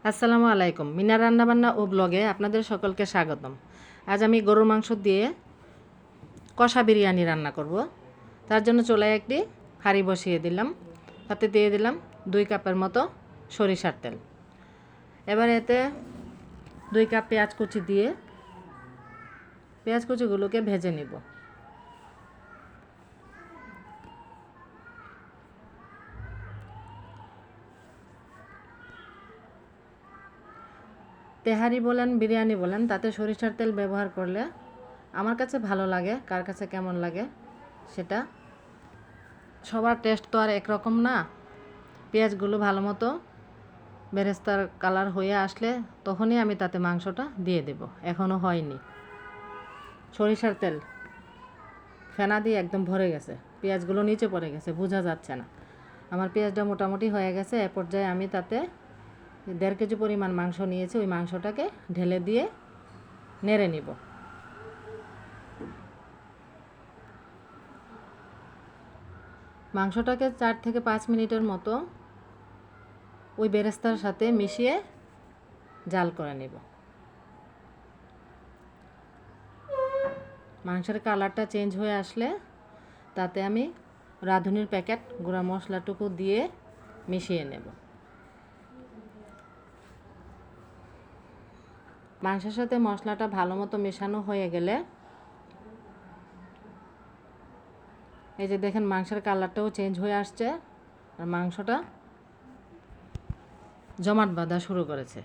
আসসালামু আলাইকুম। মিনা রান্নাবান্না ও ব্লগে আপনাদের সকলকে স্বাগতম। আজ আমি গরুর মাংস দিয়ে কষা বিরিয়ানি রান্না করব। তার জন্য চুলায় একটি হাঁড়ি বসিয়ে দিলাম। তাতে দিয়ে দিলাম 2 কাপের মতো সরিষার তেল। এবার এতে 2 কাপ পেঁয়াজ কুচি দিয়ে পেঁয়াজ কুচিগুলোকে ভেজে নিব। তেহারি বলেন বিরিয়ানি বলেন, তাতে সরিষার তেল ব্যবহার করলে আমার কাছে ভালো লাগে। কার কাছে কেমন লাগে সেটা, সবার টেস্ট তো আর একরকম না। পেঁয়াজগুলো ভালো মতো বেরেস্তার কালার হয়ে আসলে তখনই আমি তাতে মাংসটা দিয়ে দেব। এখনও হয়নি। সরিষার তেল ফেনা দিয়ে একদম ভরে গেছে, পেঁয়াজগুলো নিচে পড়ে গেছে, বোঝা যাচ্ছে না। আমার পেঁয়াজটা মোটামুটি হয়ে গেছে। এ পর্যায়ে আমি তাতে 1.5 কেজি পরিমাণ মাংস নিয়েছি। ওই মাংসটাকে ঢেলে দিয়ে নেড়ে নিব। মাংসটাকে 4 থেকে 5 মিনিটের মতো ওই বেরেস্তার সাথে মিশিয়ে জাল করে নেব। মাংসের কালারটা চেঞ্জ হয়ে আসলে তাতে আমি রাঁধুনির প্যাকেট গুঁড়া মশলাটুকু দিয়ে মিশিয়ে নেব। মাংসের সাথে মশলাটা ভালো মতো মেশানো হয়ে গেলে এই যে দেখেন মাংসের কালারটাও চেঞ্জ হয়ে আসছে আর মাংসটা জমাট বাঁধা শুরু করেছে।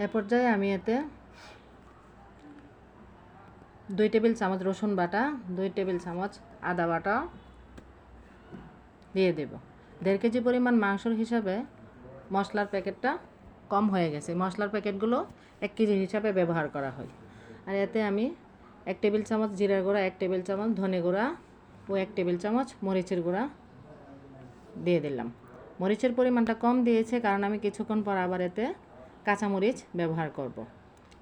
এ পর্যায়ে আমি এতে 2 টেবিল চামচ রসুন বাটা, 2 টেবিল চামচ আদা বাটা দিয়ে দেব। 1.5 কেজি পরিমাণ মাংসর হিসাবে মশলার প্যাকেটটা কম হয়ে গেছে। মশলার প্যাকেটগুলো 1 কেজি হিসাবে ব্যবহার করা হয়। আর এতে আমি 1 টেবিল চামচ জিরার গুঁড়া, 1 টেবিল চামচ ধনে গুঁড়া ও 1 টেবিল চামচ মরিচের গুঁড়া দিয়ে দিলাম। মরিচের পরিমাণটা কম দিয়েছে কারণ আমি কিছুক্ষণ পর আবার এতে কাঁচামরিচ ব্যবহার করব।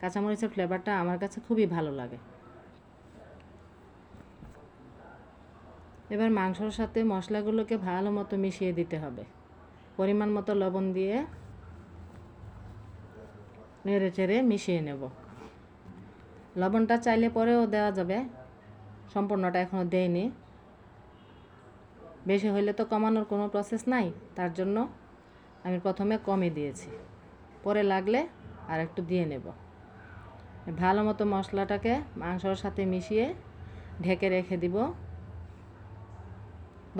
কাঁচামরিচের ফ্লেভারটা আমার কাছে খুবই ভালো লাগে। এবার মাংসর সাথে মশলাগুলোকে ভালো মতো মিশিয়ে দিতে হবে। পরিমাণ মতো লবণ দিয়ে নেড়ে চেড়ে মিশিয়ে নেব। লবণটা চাইলে পরেও দেওয়া যাবে, সম্পূর্ণটা এখনও দেইনি। বেশি হইলে তো কমানোর কোনো প্রসেস নাই, তার জন্য আমি প্রথমে কমই দিয়েছি, পরে লাগলে আর একটু দিয়ে নেব। ভালো মতো মশলাটাকে মাংসর সাথে মিশিয়ে ঢেকে রেখে দিব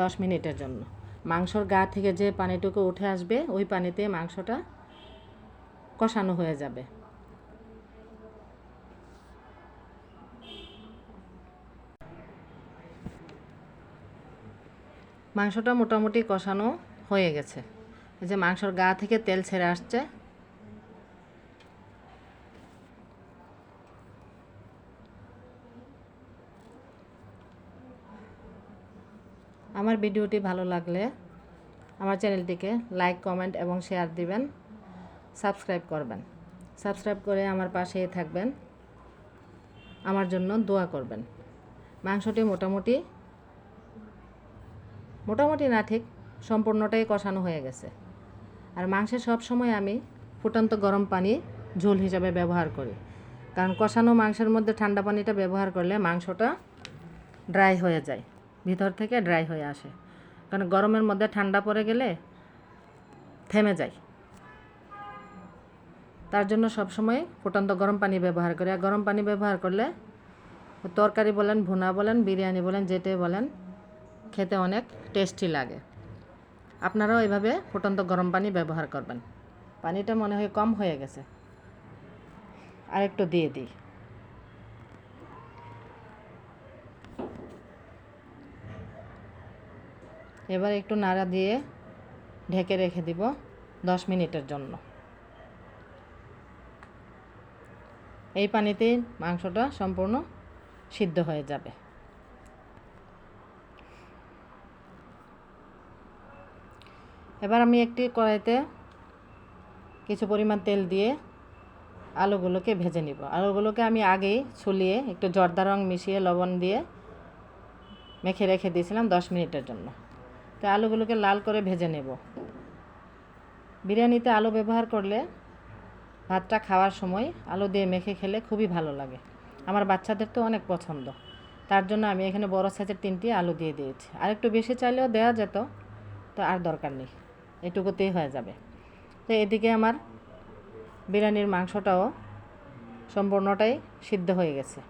10 মিনিটের জন্য। মাংসর গা থেকে যে পানিটুকু উঠে আসবে ওই পানিতে মাংসটা কষানো হয়ে যাবে। মাংসটা মোটামুটি কষানো হয়ে গেছে। এই যে মাংসর গা থেকে তেল ছেড়ে আসছে। আমার ভিডিওটি ভালো লাগলে আমার চ্যানেলটিকে লাইক, কমেন্ট এবং শেয়ার দিবেন, সাবস্ক্রাইব করবেন। সাবস্ক্রাইব করে আমার পাশেই থাকবেন, আমার জন্য দোয়া করবেন। মাংসটি মোটামুটি না ঠিক সম্পূর্ণটাই কষানো হয়ে গেছে। আর মাংসে সব সময় আমি ফুটন্ত গরম পানি ঝোল হিসাবে ব্যবহার করি, কারণ কষানো মাংসের মধ্যে ঠান্ডা পানিটা ব্যবহার করলে মাংসটা ড্রাই হয়ে যায়, ভিতর থেকে ড্রাই হয়ে আসে। কারণ গরমের মধ্যে ঠান্ডা পড়ে গেলে থেমে যায়। তার জন্য সবসময় ফুটন্ত গরম পানি ব্যবহার করি। আর গরম পানি ব্যবহার করলে তরকারি বলেন, ভুনা বলেন, বিরিয়ানি বলেন, যেটাই বলেন, খেতে অনেক টেস্টি লাগে। আপনারাও এভাবে ফুটন্ত গরম পানি ব্যবহার করবেন। পানিটা মনে হয় কম হয়ে গেছে, আর একটু দিয়ে দিই। এবার একটু নাড়া দিয়ে ঢেকে রেখে দিব 10 মিনিটের জন্য। এই পানিতেই মাংসটা সম্পূর্ণ সিদ্ধ হয়ে যাবে। এবার আমি একটি কড়াইতে কিছু পরিমাণ তেল দিয়ে আলুগুলোকে ভেজে নিব। আলুগুলোকে আমি আগেই ছুলিয়ে একটু জর্দা রং মিশিয়ে লবণ দিয়ে মেখে রেখে দিয়েছিলাম 10 মিনিটের জন্য। তো আলুগুলোকে লাল করে ভেজে নেব। বিরিয়ানিতে আলু ব্যবহার করলে ভাতটা খাওয়ার সময় আলু দিয়ে মেখে খেলে খুবই ভালো লাগে। আমার বাচ্চাদের তো অনেক পছন্দ, তার জন্য আমি এখানে বড় সাইজের 3টি আলু দিয়ে দিয়েছি। আর একটু বেশি চাইলেও দেওয়া যেত, তো আর দরকার নেই, এটুকুতেই হয়ে যাবে। তো এদিকে আমার বিরিয়ানির মাংসটাও সম্পূর্ণটাই সিদ্ধ হয়ে গেছে।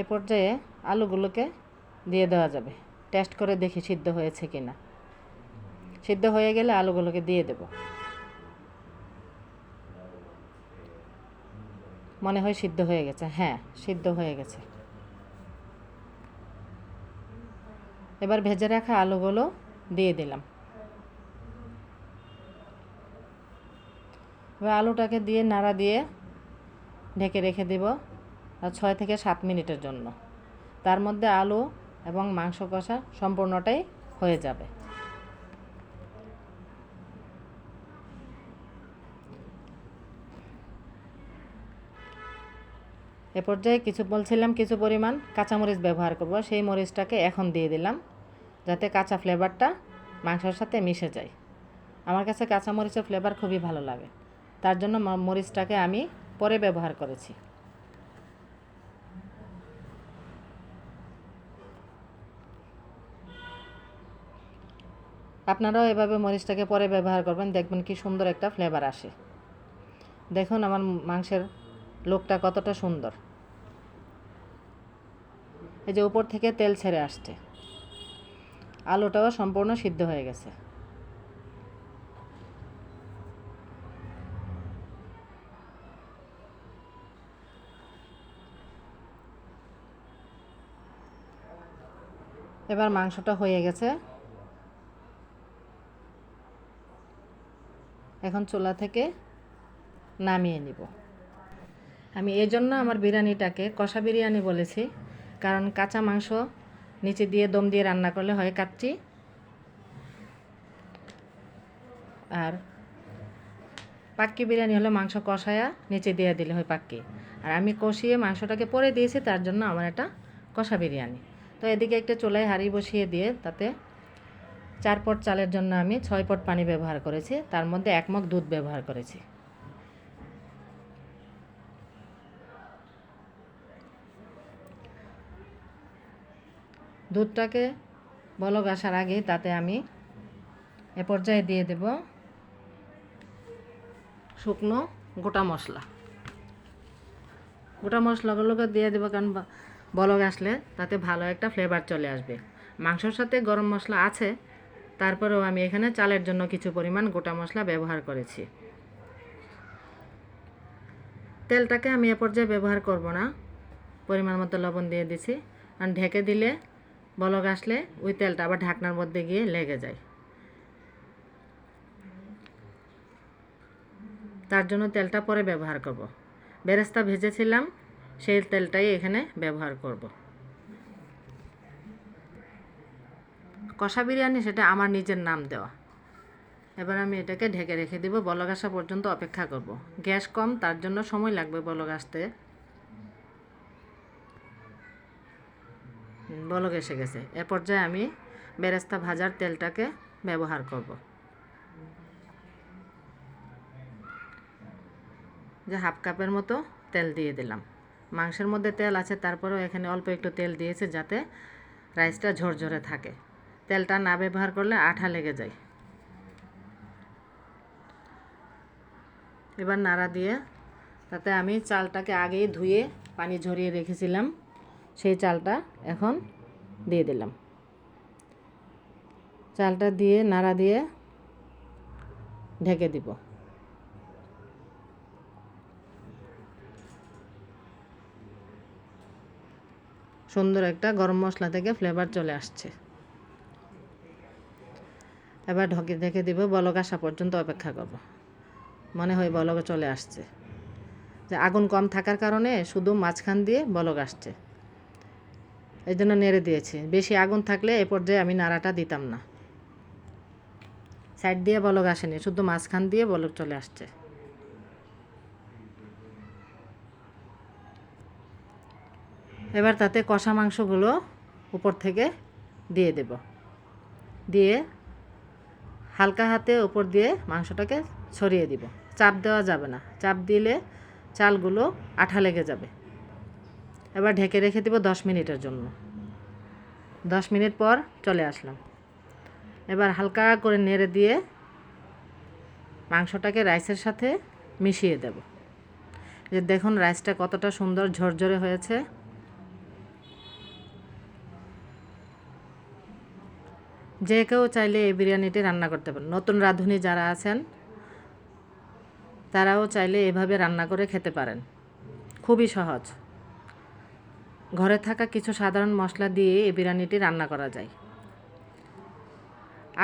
এ পর্যায়ে আলুগুলোকে দিয়ে দেওয়া যাবে, টেস্ট করে দেখি সিদ্ধ হয়েছে কি না। সিদ্ধ হয়ে গেলে আলুগুলোকে দিয়ে দেব। মনে হয় সিদ্ধ হয়ে গেছে, হ্যাঁ সিদ্ধ হয়ে গেছে। এবার ভেজে রাখা আলুগুলো দিয়ে দিলাম। এবার আলুটাকে দিয়ে নাড়া দিয়ে ঢেকে রেখে দেব 6 থেকে 7 মিনিটের জন্য। তার মধ্যে আলু এবং মাংস কষা সম্পূর্ণটাই হয়ে যাবে। এ পর্যায়ে কিছু পরিমাণ কাঁচামরিচ ব্যবহার করব, সেই মরিচটাকে এখন দিয়ে দিলাম যাতে কাঁচা ফ্লেভারটা মাংসের সাথে মিশে যায়। আমার কাছে কাঁচামরিচের ফ্লেভার খুবই ভালো লাগে, তার জন্য মরিচটাকে আমি পরে ব্যবহার করেছি। আপনারাও এভাবে মরিচটাকে পরে ব্যবহার করবেন, দেখবেন কি সুন্দর একটা ফ্লেভার আসে। দেখুন আমার মাংসের লুকটা কতটা সুন্দর। এই যে উপর থেকে তেল ছেড়ে আসছে, আলুটাও সম্পূর্ণ সিদ্ধ হয়ে গেছে। এবার মাংসটা হয়ে গেছে, এখন চুলা থেকে নামিয়ে নিব। আমি এই জন্য আমার বিরিয়ানিটাকে কষা বিরিয়ানি বলেছি, কারণ কাঁচা মাংস নিচে দিয়ে দম দিয়ে রান্না করলে হয় কাচ্চি, আর পাক্কি বিরিয়ানি হলে মাংস কষায়া নিচে দিয়ে দিলে হয় পাক্কি। আর আমি কষিয়ে মাংসটাকে পরে দিয়েছি, তার জন্য আমার এটা কষা বিরিয়ানি। তো এদিকে একটা চুলায় হাঁড়ি বসিয়ে দিয়ে তাতে 4 পট চালের জন্য আমি 6 পট পানি ব্যবহার করেছি, তার মধ্যে 1 মগ দুধ ব্যবহার করেছি। দুধটাকে বলক আসার আগে তাতে আমি এ পর্যায়ে দিয়ে দেব শুকনো গোটা মশলা। গোটা মশলাগুলোকে দিয়ে দেবো, কারণ বলক আসলে তাতে ভালো একটা ফ্লেভার চলে আসবে। মাংসর সাথে গরম মশলা আছে, তারপরেও আমি এখানে চালের জন্য কিছু পরিমাণ গোটা মশলা ব্যবহার করেছি। তেলটাকে আমি এ পর্যায়ে ব্যবহার করব না, পরিমাণ মতো লবণ দিয়ে দিছি, কারণ ঢেকে দিলে বলক আসলে ওই তেলটা আবার ঢাকনার মধ্যে গিয়ে লেগে যায়, তার জন্য তেলটা পরে ব্যবহার করব। বেরেস্তা ভেজেছিলাম, সেই তেলটাই এখানে ব্যবহার করব। কষা বিরিয়ানি সেটা আমার নিজের নাম দেওয়া। এবার আমি এটাকে ঢেকে রেখে দেব, বলক আসা পর্যন্ত অপেক্ষা করব। গ্যাস কম, তার জন্য সময় লাগবে বলক আসতে। বলক এসে গেছে। এ পর্যায়ে আমি বেরেস্তা ভাজার তেলটাকে ব্যবহার করব। যে 1/2 কাপের মতো তেল দিয়ে দিলাম। মাংসের মধ্যে তেল আছে, তারপরেও এখানে অল্প একটু তেল দিয়েছে যাতে রাইসটা ঝরঝরে থাকে। তেলটা না ব্যবহার করলে আঠা লেগে যায়। এবার নাড়া দিয়ে তাতে আমি চালটাকে আগেই ধুয়ে পানি ঝরিয়ে রেখেছিলাম, সেই চালটা এখন দিয়ে দিলাম। চালটা দিয়ে নাড়া দিয়ে ঢেকে দিব। সুন্দর একটা গরম মশলা থেকে ফ্লেভার চলে আসছে। এবার ঢেকে দিব, বলক আসা পর্যন্ত অপেক্ষা করব। মনে হয় বলক চলে আসছে। যে আগুন কম থাকার কারণে শুধু মাঝখান দিয়ে বলক আসছে, এই জন্য নেড়ে দিয়েছি। বেশি আগুন থাকলে এ পর্যায়ে আমি নাড়াটা দিতাম না। সাইড দিয়ে বলক আসেনি, শুধু মাঝখান দিয়ে বলক চলে আসছে। এবার তাতে কষা মাংসগুলো উপর থেকে দিয়ে দেব, দিয়ে হালকা হাতে উপর দিয়ে মাংসটাকে ছড়িয়ে দিব। চাপ দেওয়া যাবে না, চাপ দিলে চালগুলো আঠা লেগে যাবে। এবার ঢেকে রেখে দেব 10 মিনিটের জন্য। 10 মিনিট পর চলে আসলাম। এবার হালকা করে নেড়ে দিয়ে মাংসটাকে রাইসের সাথে মিশিয়ে দেব। যে দেখুন রাইসটা কতটা সুন্দর ঝরঝরে হয়েছে। যে কেউ চাইলে এই বিরিয়ানিটি রান্না করতে পারেন। নতুন রাঁধুনি যারা আছেন তারাও চাইলে এভাবে রান্না করে খেতে পারেন। খুবই সহজ, ঘরে থাকা কিছু সাধারণ মশলা দিয়ে এই বিরিয়ানিটি রান্না করা যায়।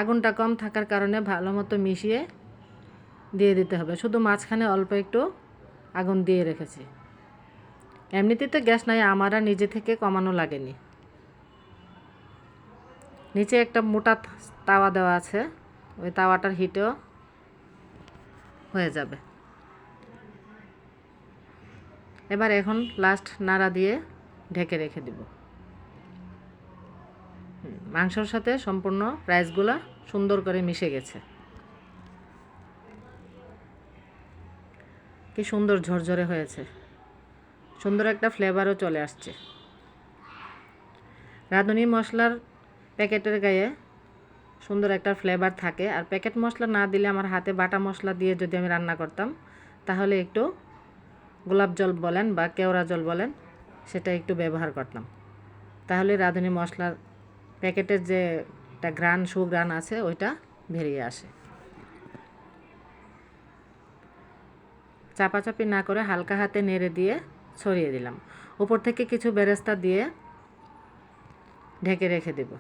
আগুনটা কম থাকার কারণে ভালো মতো মিশিয়ে দিয়ে দিতে হবে। শুধু মাঝখানে অল্প একটু আগুন দিয়ে রেখেছি। এমনিতে তো গ্যাস নাই, আমার আর নিজে থেকে কমানো লাগেনি। নিচে একটা মোটা তাওয়া দেওয়া আছে, ওই তাওয়াটার হিটেও হয়ে যাবে। এবার এখন লাস্ট নাড়া দিয়ে ঢেকে রেখে দিব। মাংসর সাথে সম্পূর্ণ রাইসগুলা সুন্দর করে মিশে গেছে। কি সুন্দর ঝরঝরে হয়েছে, সুন্দর একটা ফ্লেভারও চলে আসছে। রাঁধুনি মশলার প্যাকেটের গায়ে সুন্দর একটা ফ্লেভার থাকে, আর প্যাকেট মশলা না দিলে আমার হাতে বাটা মশলা দিয়ে যদি আমি রান্না করতাম তাহলে একটু গোলাপ জল বলেন বা কেওড়া জল বলেন সেটা একটু ব্যবহার করতাম, তাহলে রাঁধুনি মশলার প্যাকেটের যে একটা ঘ্রাণ সুঘ্রাণ আছে ওইটা বেরিয়ে আসে। চাপাচাপি না করে হালকা হাতে নেড়ে দিয়ে ছড়িয়ে দিলাম। উপর থেকে কিছু বেরেস্তা দিয়ে ঢেকে রেখে দেব।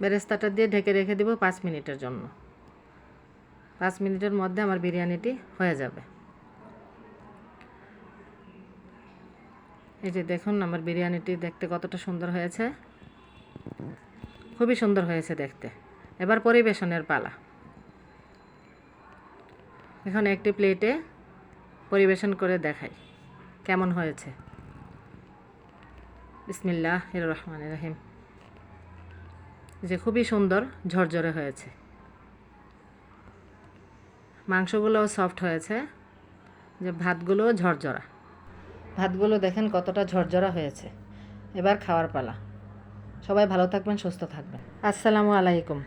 বেরেস্তাটা দিয়ে ঢেকে রেখে দেব 5 মিনিটের জন্য। 5 মিনিটের মধ্যে আমার বিরিয়ানিটি হয়ে যাবে। এই যে দেখুন আমার বিরিয়ানিটি দেখতে কতটা সুন্দর হয়েছে, খুবই সুন্দর হয়েছে দেখতে। এবার পরিবেশনের পালা। এখন একটি প্লেটে পরিবেশন করে দেখাই কেমন হয়েছে। বিসমিল্লাহির রহমানির রহিম। যে খুবই সুন্দর ঝরঝরে হয়েছে, মাংসগুলোও সফট হয়েছে, যে ভাতগুলোও ঝরঝরা। ভাতগুলো দেখেন কতটা ঝরঝরা হয়েছে। এবার খাওয়ার পালা। সবাই ভালো থাকবেন, সুস্থ থাকবেন। আসসালামু আলাইকুম।